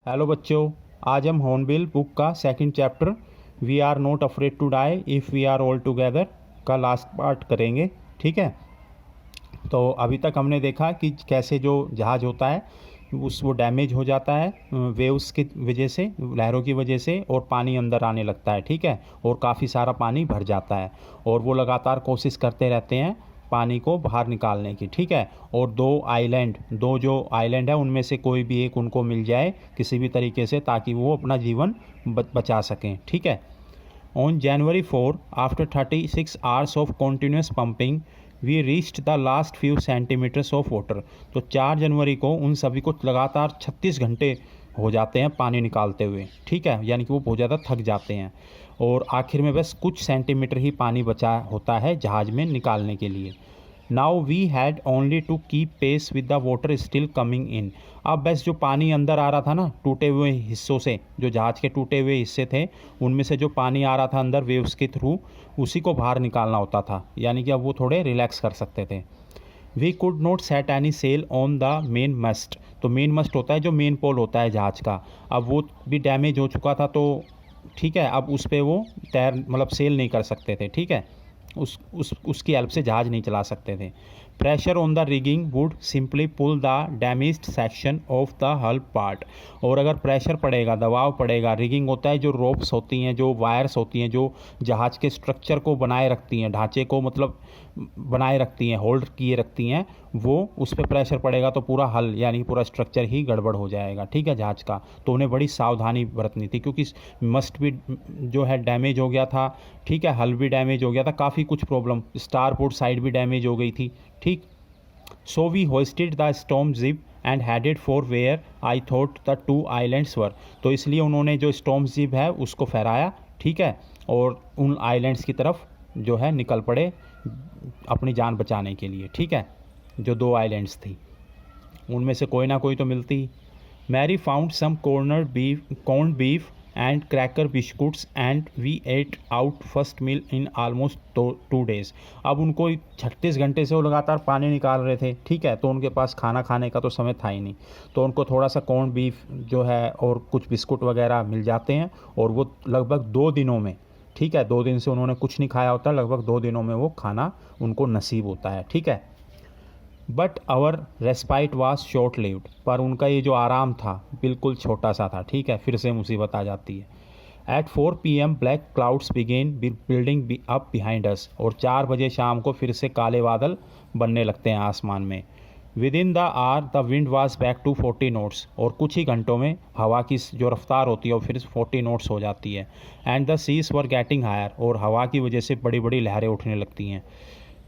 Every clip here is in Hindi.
हेलो बच्चों, आज हम हॉर्नबिल बुक का second chapter we are not afraid to die if we are all together का लास्ट पार्ट करेंगे। ठीक है। तो अभी तक हमने देखा कि कैसे जो जहाज़ होता है वो डैमेज हो जाता है वेव्स की वजह से, लहरों की वजह से, और पानी अंदर आने लगता है। ठीक है। और काफ़ी सारा पानी भर जाता है और वो लगातार कोशिश करते रहते हैं पानी को बाहर निकालने की। ठीक है। और दो जो आइलैंड है उनमें से कोई भी एक उनको मिल जाए किसी भी तरीके से, ताकि वो अपना जीवन बचा सकें। ठीक है। On January 4, after 36 hours of continuous pumping, we reached the last few centimeters of water। तो 4 जनवरी को उन सभी को लगातार 36 घंटे हो जाते हैं पानी निकालते हुए। ठीक है। यानी कि वो बहुत ज़्यादा थक जाते हैं और आखिर में बस कुछ सेंटीमीटर ही पानी बचा होता है जहाज़ में निकालने के लिए। Now we had only to keep pace with the water still coming in. अब बस जो पानी अंदर आ रहा था ना, टूटे हुए हिस्सों से, जो जहाज़ के टूटे हुए हिस्से थे उनमें से जो पानी आ रहा था अंदर वेव्स के थ्रू, उसी को बाहर निकालना होता था। यानी कि अब वो थोड़े रिलैक्स कर सकते थे। We could not set any sail on the main mast. तो मेन मस्ट होता है जो मेन पोल होता है जहाज़ का, अब वो भी डैमेज हो चुका था। तो ठीक है, अब उस पर वो सेल नहीं कर सकते थे। ठीक है। उसकी हेल्प से जहाज़ नहीं चला सकते थे। Pressure on the rigging would simply pull the damaged section of the hull part. और अगर प्रेशर पड़ेगा, दबाव पड़ेगा, रिगिंग होता है जो रोप्स होती हैं, जो वायर्स होती हैं, जो जहाज़ के स्ट्रक्चर को बनाए रखती हैं, ढांचे को बनाए रखती हैं, होल्ड किए रखती हैं, वो उस पर प्रेशर पड़ेगा तो पूरा हल यानी पूरा स्ट्रक्चर ही गड़बड़ हो जाएगा। ठीक है, जहाज़ का। तो उन्हें बड़ी सावधानी बरतनी थी क्योंकि मस्ट भी जो है डैमेज हो गया था। ठीक है, हल भी डैमेज हो गया था, काफ़ी कुछ प्रॉब्लम, स्टारपोर्ट साइड भी डैमेज हो गई थी। ठीक। So we hoisted the storm jib and headed for where I thought the two islands were. तो इसलिए उन्होंने जो स्टॉर्म जिप है उसको फहराया। ठीक है। और उन आइलैंड्स की तरफ जो है निकल पड़े अपनी जान बचाने के लिए। ठीक है। जो दो आइलैंड्स थी उनमें से कोई ना कोई तो मिलती। Mary found some corned beef and cracker biscuits and we ate out first meal in almost 2 days। अब उनको 36 घंटे से वो लगातार पानी निकाल रहे थे। ठीक है। तो उनके पास खाना खाने का तो समय था ही नहीं, तो उनको थोड़ा सा कॉर्न बीफ जो है और कुछ बिस्कुट वगैरह मिल जाते हैं और वो लगभग 2 दिनों में, ठीक है, 2 दिन से उन्होंने कुछ नहीं खाया होता, लगभग 2 दिनों में वो खाना उनको नसीब होता है। ठीक है। But our respite was short lived. पर उनका ये जो आराम था बिल्कुल छोटा सा था। ठीक है। फिर से मुसीबत आ जाती है। At 4 PM black clouds began building up behind us. और 4 बजे शाम को फिर से काले बादल बनने लगते हैं आसमान में। Within the hour the wind was back to 40 knots. और कुछ ही घंटों में हवा की जो रफ्तार होती है वो फिर 40 नोट्स हो जाती है। And the seas were getting higher. और हवा की वजह से बड़ी बड़ी लहरें उठने लगती हैं।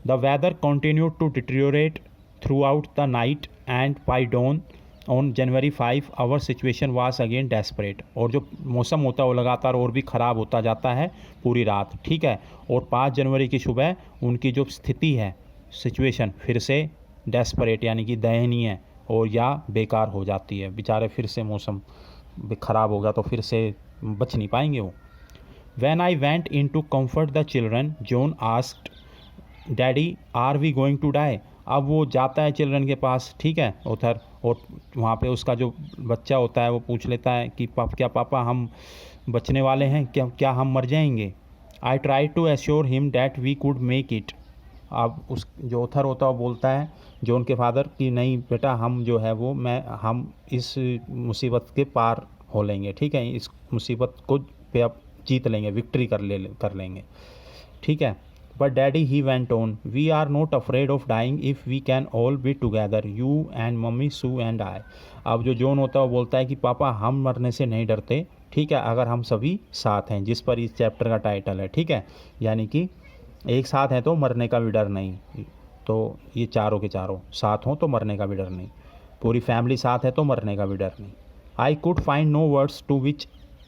The weather continued to deteriorate throughout the night and by dawn on January 5 our situation was again desperate. और जो मौसम होता है वो लगातार और भी ख़राब होता जाता है पूरी रात। ठीक है। और 5 जनवरी की सुबह उनकी जो स्थिति है, सिचुएशन, फिर से डेस्परेट यानी कि दयनीय और या बेकार हो जाती है। बेचारे फिर से मौसम ख़राब होगा तो फिर से बच नहीं पाएंगे वो। When I went in to comfort the children, John asked, "Daddy, are we going to die?" अब वो जाता है चिल्ड्रन के पास। ठीक है, उधर, और वहाँ पे उसका जो बच्चा होता है वो पूछ लेता है कि क्या पापा हम बचने वाले हैं, क्या हम मर जाएंगे? I try to assure him that we could make it. अब उस जो उथर होता है वो बोलता है जॉन के फादर कि नहीं बेटा, हम जो है वो हम इस मुसीबत के पार हो लेंगे। ठीक है, इस मुसीबत को पे अब जीत लेंगे, विक्ट्री कर लेंगे। ठीक है। But daddy he went on, we are not afraid of dying if we can all be together, you and mummy, Sue and I. अब जो जॉन होता है वो बोलता है कि पापा हम मरने से नहीं डरते। ठीक है, अगर हम सभी साथ हैं, जिस पर इस चैप्टर का टाइटल है। ठीक है। यानी कि एक साथ हैं तो मरने का भी डर नहीं। तो ये चारों के चारों साथ हों तो मरने का भी डर नहीं, पूरी फैमिली साथ है तो मरने का भी डर नहीं। I could find no words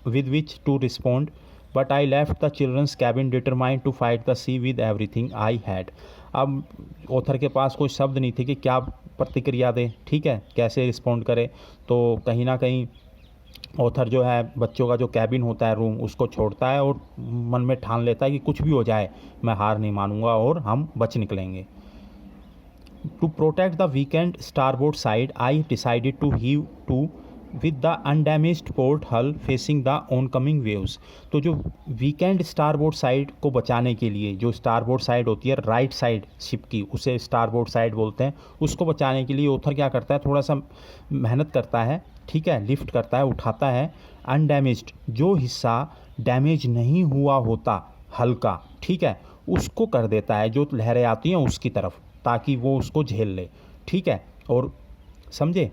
with which to respond, but I left the children's cabin determined to fight the sea with everything I had। अब ऑथर के पास कोई शब्द नहीं थे कि क्या प्रतिक्रिया दें। ठीक है, कैसे रिस्पॉन्ड करे। तो कहीं ना कहीं ऑथर जो है बच्चों का जो कैबिन होता है, रूम, उसको छोड़ता है और मन में ठान लेता है कि कुछ भी हो जाए मैं हार नहीं मानूंगा और हम बच निकलेंगे। To protect the weakened starboard side I decided to heave to with the undamaged port hull facing the oncoming waves. तो जो वीकेंड स्टारबोर्ड साइड को बचाने के लिए, जो स्टारबोर्ड साइड होती है राइट साइड शिप की, उसे स्टारबोर्ड साइड बोलते हैं, उसको बचाने के लिए ऑथर क्या करता है, थोड़ा सा मेहनत करता है, ठीक है, लिफ्ट करता है, उठाता है अनडैमेज्ड, जो हिस्सा डैमेज नहीं हुआ होता हल्का, ठीक है, उसको कर देता है जो लहरें आती हैं उसकी तरफ, ताकि वो उसको झेल ले, ठीक है, और समझे,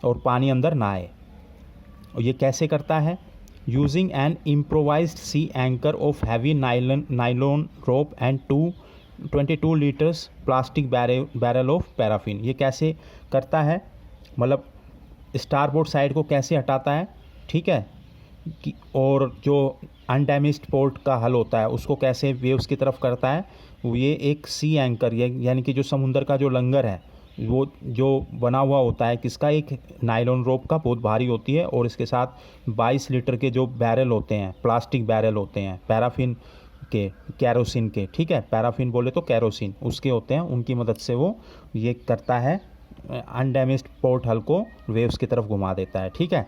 और पानी अंदर ना आए। और ये कैसे करता है, using an improvised sea anchor of heavy nylon rope and 22 litres plastic barrel of paraffin. ये कैसे करता है, मतलब स्टारबोर्ड साइड को कैसे हटाता है, ठीक है, और जो अनडैमेज्ड पोर्ट का हल होता है उसको कैसे वेव्स की तरफ करता है। ये एक सी एंकर, यानी कि जो समुंदर का जो लंगर है, वो जो बना हुआ होता है किसका, एक नायलॉन रोप का, बहुत भारी होती है, और इसके साथ 22 लीटर के जो बैरल होते हैं, प्लास्टिक बैरल होते हैं पैराफिन के, कैरोसिन के, ठीक है, पैराफिन बोले तो कैरोसिन उसके होते हैं, उनकी मदद से वो ये करता है, अनडैमेज्ड पोर्ट हल को वेव्स की तरफ घुमा देता है, ठीक है।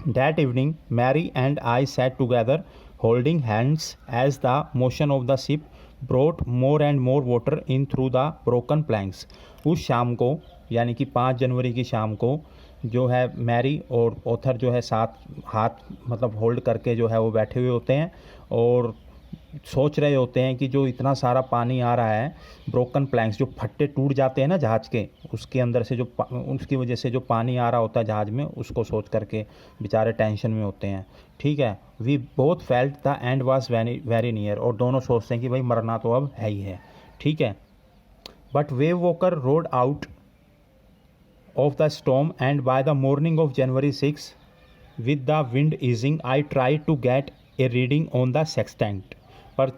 That evening, Mary and I sat together, holding hands as the motion of the ship brought more and more water in through the broken planks. उस शाम को, यानी कि 5 जनवरी की शाम को, जो है मैरी और ऑथर जो है साथ हाथ मतलब होल्ड करके जो है वो बैठे हुए होते हैं और सोच रहे होते हैं कि जो इतना सारा पानी आ रहा है, ब्रोकन प्लैंक्स, जो फट्टे टूट जाते हैं ना जहाज़ के, उसके अंदर से जो उसकी वजह से जो पानी आ रहा होता है जहाज़ में, उसको सोच करके बेचारे टेंशन में होते हैं, ठीक है। We both felt the end was very near, और दोनों सोचते हैं कि भाई मरना तो अब है ही है, ठीक है। But Wavewalker rode out of the storm and by the morning of January 6 with the wind easing I try to get a reading on the sextant. पर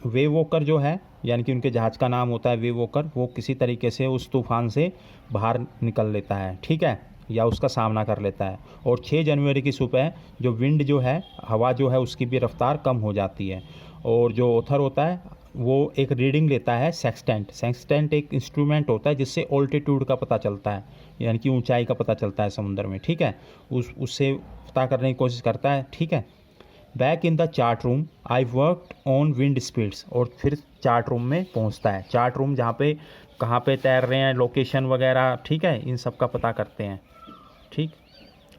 वेव वॉकर जो है, यानी कि उनके जहाज़ का नाम होता है वेव वॉकर, वो किसी तरीके से उस तूफ़ान से बाहर निकल लेता है, ठीक है, या उसका सामना कर लेता है। और 6 जनवरी की सुबह जो विंड जो है, हवा जो है, उसकी भी रफ्तार कम हो जाती है, और जो ऑथर होता है वो एक रीडिंग लेता है सेक्सटेंट। सेक्सटेंट एक इंस्ट्रूमेंट होता है जिससे ऑल्टीट्यूड का पता चलता है, यानी कि ऊंचाई का पता चलता है समुद्र में, ठीक है, उससे पता करने की कोशिश करता है, ठीक है। Back in the chart room I worked on wind speeds, और फिर चार्ट रूम में पहुंचता है। चार्ट रूम जहाँ पे कहाँ पे तैर रहे हैं, लोकेशन वगैरह, ठीक है, इन सब का पता करते हैं, ठीक,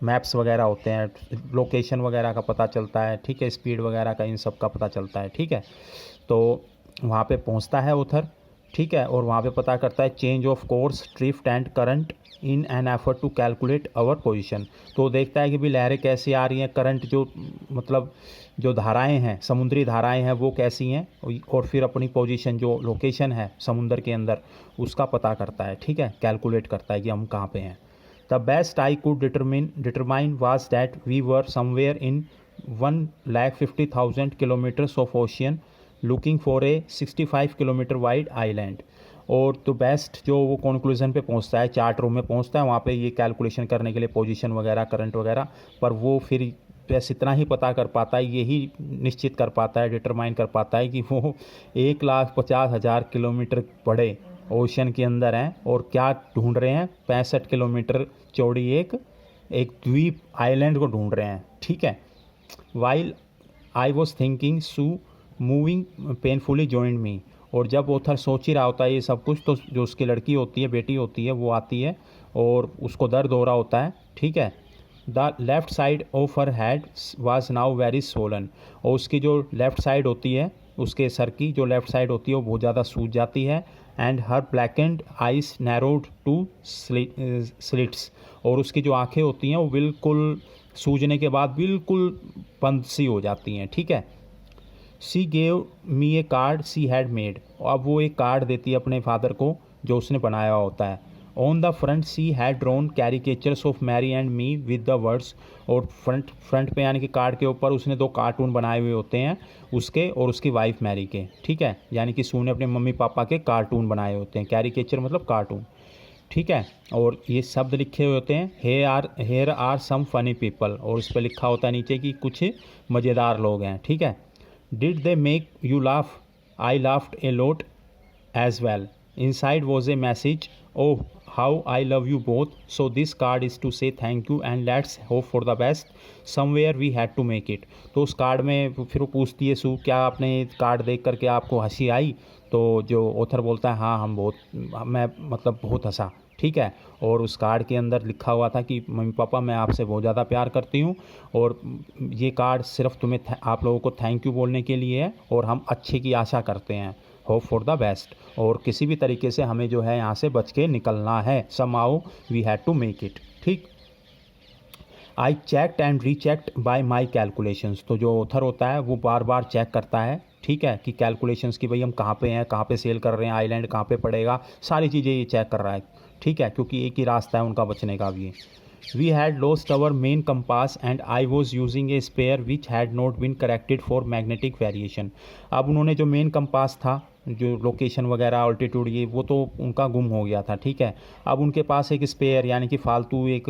मैप्स वगैरह होते हैं, लोकेशन वगैरह का पता चलता है, ठीक है, स्पीड वगैरह का इन सब का पता चलता है, ठीक है। तो वहाँ पे पहुँचता है ऑथर, ठीक है, और वहाँ पे पता करता है change of course, drift and current in an effort to calculate our position. तो देखता है कि भी लहरें कैसी आ रही हैं, करंट जो मतलब जो धाराएं हैं, समुद्री धाराएं हैं, वो कैसी हैं, और फिर अपनी पोजीशन जो लोकेशन है समुद्र के अंदर, उसका पता करता है, ठीक है, कैलकुलेट करता है कि हम कहाँ पे हैं। The best I could determine was that we were somewhere in 1,50,000 kilometres of ocean looking for a 65 kilometre wide island. और तो बेस्ट जो वो कंक्लूजन पे पहुंचता है, चार्ट रूम में पहुंचता है, वहाँ पे ये कैलकुलेशन करने के लिए पोजीशन वगैरह, करंट वगैरह, पर वो फिर बस इतना ही पता कर पाता है, यही निश्चित कर पाता है, डिटरमाइन कर पाता है कि वो 1,50,000 किलोमीटर बड़े ओशन के अंदर हैं, और क्या ढूंढ रहे हैं, 65 किलोमीटर चौड़ी एक द्वीप आइलैंड को ढूंढ रहे हैं, ठीक है। While I was thinking Sue moving painfully joined me, और जब ऑथर सोच ही रहा होता है ये सब कुछ, तो जो उसकी लड़की होती है, बेटी होती है, वो आती है और उसको दर्द हो रहा होता है, ठीक है। The left side of her head was now very Solan, और उसकी जो लेफ़्ट साइड होती है, उसके सर की जो लेफ़्ट साइड होती है वो बहुत ज़्यादा सूज जाती है। And her blackened eyes narrowed to slits, और उसकी जो आँखें होती हैं वो बिल्कुल सूजने के बाद बिल्कुल बंद सी हो जाती हैं, ठीक है। She gave me A card she had made, अब वो एक कार्ड देती है अपने फादर को जो उसने बनाया होता है। On the front she had drawn caricatures of Mary and me with the words, और फ्रंट पे यानी कि कार्ड के ऊपर उसने 2 कार्टून बनाए हुए होते हैं, उसके और उसकी वाइफ मैरी के, ठीक है, यानी कि सू ने अपने मम्मी पापा के कार्टून बनाए होते हैं, कैरिकेचर मतलब कार्टून, ठीक है। और ये शब्द लिखे हुए होते हैं, here are some funny people, और उस पर लिखा होता है नीचे कि कुछ मज़ेदार लोग हैं, ठीक है। Did they make you laugh? I laughed a lot as well. Inside was a message. Oh, how I love you both. So this card is to say thank you and let's hope for the best. Somewhere we had to make it. तो उस कार्ड में फिर वो पूछती है सू, क्या आपने कार्ड देख करके आपको हंसी आई? तो जो ऑथर बोलता है हाँ मैं मतलब बहुत हंसा, ठीक है। और उस कार्ड के अंदर लिखा हुआ था कि मम्मी पापा मैं आपसे बहुत ज़्यादा प्यार करती हूँ और ये कार्ड सिर्फ तुम्हें आप लोगों को थैंक यू बोलने के लिए है और हम अच्छे की आशा करते हैं, होप फॉर द बेस्ट, और किसी भी तरीके से हमें जो है यहाँ से बच के निकलना है, somehow we had to make it, ठीक। I checked and rechecked by my calculations. तो जो ऑथर होता है वो बार बार चेक करता है, ठीक है, कि कैलकुलेशंस की भाई हम कहाँ पे हैं, कहाँ पे सेल कर रहे हैं, आइलैंड कहाँ पे पड़ेगा, सारी चीज़ें ये चेक कर रहा है, ठीक है, क्योंकि एक ही रास्ता है उनका बचने का भी। We had lost our main compass and I was using a spare which had not been corrected for magnetic variation. अब उन्होंने जो मेन कंपास था, जो लोकेशन वगैरह ऑल्टीट्यूड ये वो तो उनका गुम हो गया था, ठीक है। अब उनके पास एक स्पेयर यानी कि फालतू एक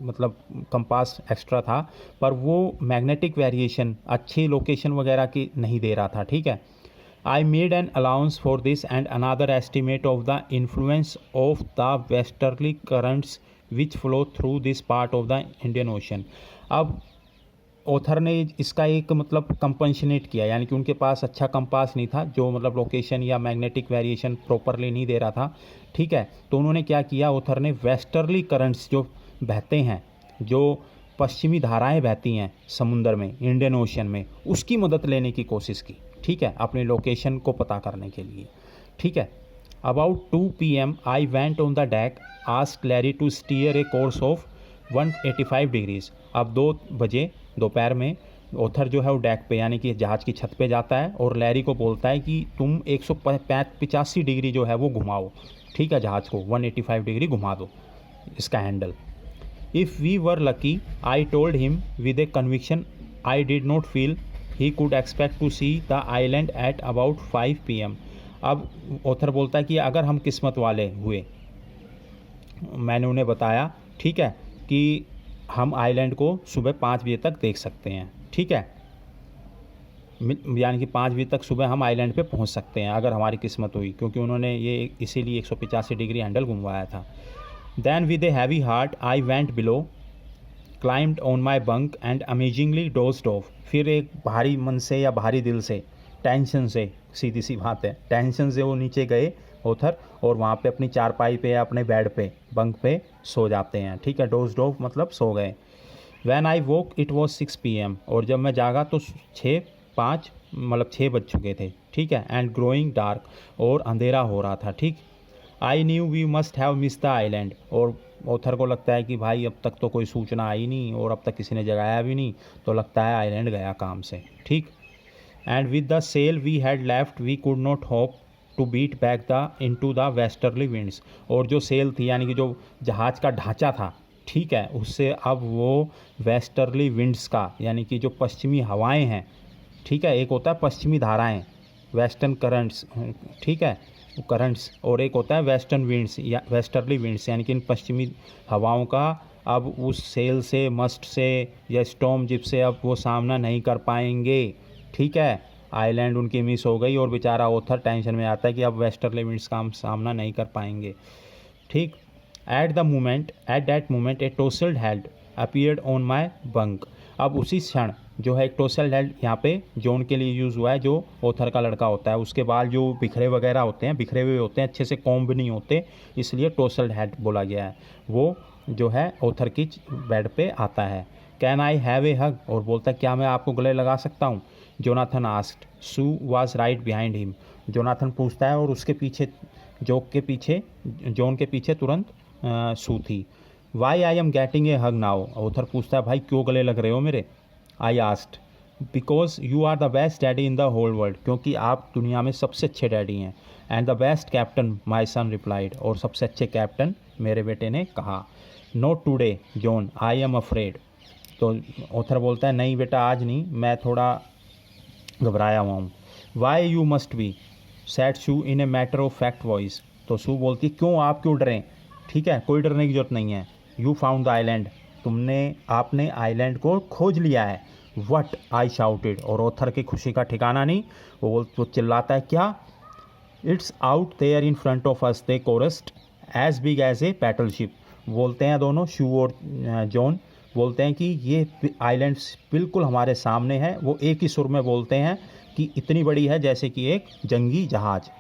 मतलब कंपास एक्स्ट्रा था, पर वो मैग्नेटिक वेरिएशन अच्छी लोकेशन वगैरह की नहीं दे रहा था, ठीक है। I made an allowance for this and another estimate of the influence of the westerly currents which flow through this part of the Indian Ocean। अब ऑथर ने इसका एक मतलब कंपनशनेट किया, यानी कि उनके पास अच्छा कंपास नहीं था जो मतलब लोकेशन या मैग्नेटिक वेरिएशन प्रॉपरली नहीं दे रहा था, ठीक है। तो उन्होंने क्या किया, ऑथर ने वेस्टर्ली करंट्स जो बहते हैं, जो पश्चिमी धाराएं बहती हैं समुद्र में, इंडियन ओशन में, उसकी मदद लेने की कोशिश की, ठीक है, अपनी लोकेशन को पता करने के लिए, ठीक है। About 2 PM I went on the deck, asked Larry to steer a course of 185 degrees. अब 2 बजे दोपहर में ऑथर जो है वो डेक पे यानी कि जहाज़ की छत पे जाता है और लैरी को बोलता है कि तुम 185 डिग्री जो है वो घुमाओ, ठीक है, जहाज़ को 185 डिग्री घुमा दो इसका handle. If we were lucky, I told him with a conviction I did not feel he could expect to see the island at about 5 PM। अब ऑथर बोलता है कि अगर हम किस्मत वाले हुए, मैंने उन्हें बताया, ठीक है, कि हम आइलैंड को सुबह 5 बजे तक देख सकते हैं, ठीक है, यानी कि 5 बजे तक सुबह हम आइलैंड पे पहुंच सकते हैं अगर हमारी किस्मत हुई, क्योंकि उन्होंने ये इसीलिए 185 डिग्री हैंडल घुमवाया था। Then with a heavy heart I went below, climbed on my bunk and amazingly dozed off. फिर एक भारी मन से या भारी दिल से, टेंशन से, सीधी सी बात है, टेंशन से वो नीचे गए ऑथर और वहाँ पे अपनी चारपाई पे या अपने बेड पे, बंक पे सो जाते हैं, ठीक है। डोज्ड ऑफ मतलब सो गए। When I woke it was 6 PM, और जब मैं जागा तो 6:05 मतलब 6 बज चुके थे, ठीक है। एंड ग्रोइंग डार्क, और अंधेरा हो रहा था, ठीक। I knew we must have miss the island, और ऑथर को लगता है कि भाई अब तक तो कोई सूचना आई नहीं और अब तक किसी ने जगाया भी नहीं, तो लगता है आइलैंड गया काम से, ठीक। And with the sail we had left we could not hope to beat back the into the westerly winds, और जो सेल थी यानी कि जो जहाज़ का ढांचा था, ठीक है, उससे अब वो वेस्टर्ली विंड्स का यानी कि जो पश्चिमी हवाएं हैं, ठीक है, एक होता है पश्चिमी धाराएं वेस्टर्न करंट्स, ठीक है, करंट्स, और एक होता है वेस्टर्न विंड्स या वेस्टर्ली विंड्स, यानी कि इन पश्चिमी हवाओं का अब उस सेल से, मस्ट से या स्टॉर्म जिप से अब वो सामना नहीं कर पाएंगे, ठीक है। आइलैंड उनकी मिस हो गई और बेचारा ऑथर टेंशन में आता है कि अब वेस्टर्ली विंड्स का हम सामना नहीं कर पाएंगे, ठीक। At that moment a tousled head appeared on my bunk. अब उसी क्षण जो है एक टोसल्ड हेड यहाँ पे जॉन के लिए यूज़ हुआ है, जो ऑथर का लड़का होता है, उसके बाल जो बिखरे वगैरह होते हैं, बिखरे हुए होते हैं, अच्छे से कॉम्ब नहीं होते, इसलिए टोसल्ड हेड बोला गया है। वो जो है ऑथर की बेड पे आता है। कैन आई हैव ए हग, और बोलता है क्या मैं आपको गले लगा सकता हूँ। Jonathan asked, Sue was right behind him. Jonathan पूछता है और उसके पीछे जॉन के पीछे तुरंत सू थी। Why I am getting a hug now, author पूछता है भाई क्यों गले लग रहे हो मेरे। I asked because you are the best daddy in the whole world, क्योंकि आप दुनिया में सबसे अच्छे डैडी हैं। And the best captain my son replied, और सबसे अच्छे कैप्टन मेरे बेटे ने कहा। Not today John, I am afraid. तो ऑथर बोलता है नहीं बेटा आज नहीं, मैं थोड़ा घबराया हुआ हूँ। Why you must be sad Sue in a matter of fact voice. तो सू बोलती क्यों, आप क्यों डरें, ठीक है, कोई डरने की जरूरत नहीं है। यू फाउंड द आइलैंड, आपने आइलैंड को खोज लिया है। वट, आई शाउटेड, और ऑथर की खुशी का ठिकाना नहीं, वो चिल्लाता है क्या। It's out there in front of us, they chorused as big as a battleship. बोलते हैं दोनों, शू और जॉन बोलते हैं कि ये आइलैंड्स बिल्कुल हमारे सामने है। वो एक ही सुर में बोलते हैं कि इतनी बड़ी है जैसे कि एक जंगी जहाज।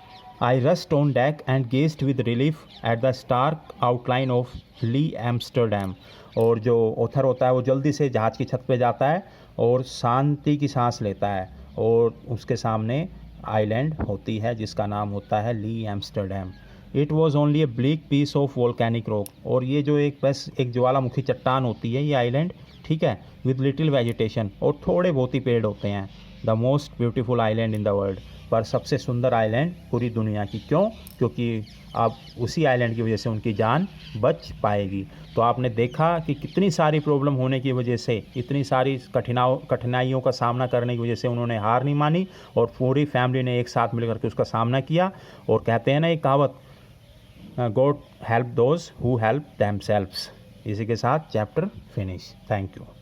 I rushed on deck and gazed with relief at the stark outline of Ile Amsterdam. और जो ऑथर होता है वो जल्दी से जहाज़ की छत पे जाता है और शांति की सांस लेता है, और उसके सामने आइलैंड होती है जिसका नाम होता है Ile Amsterdam. It was only a bleak piece of volcanic rock. और ये जो एक बस एक ज्वालामुखी चट्टान होती है ये आइलैंड, ठीक है, विद लिटिल वेजिटेशन, और थोड़े बहुत ही पेड़ होते हैं। The most beautiful island in the world, पर सबसे सुंदर आइलैंड पूरी दुनिया की। क्यों? क्योंकि अब उसी आइलैंड की वजह से उनकी जान बच पाएगी। तो आपने देखा कि कितनी सारी प्रॉब्लम होने की वजह से, इतनी सारी कठिनाइयों का सामना करने की वजह से उन्होंने हार नहीं मानी, और पूरी फैमिली ने एक साथ मिलकर के उसका सामना किया। और कहते हैं ना एक कहावत, God help those who help themselves. इसी के साथ चैप्टर फिनिश। Thank you.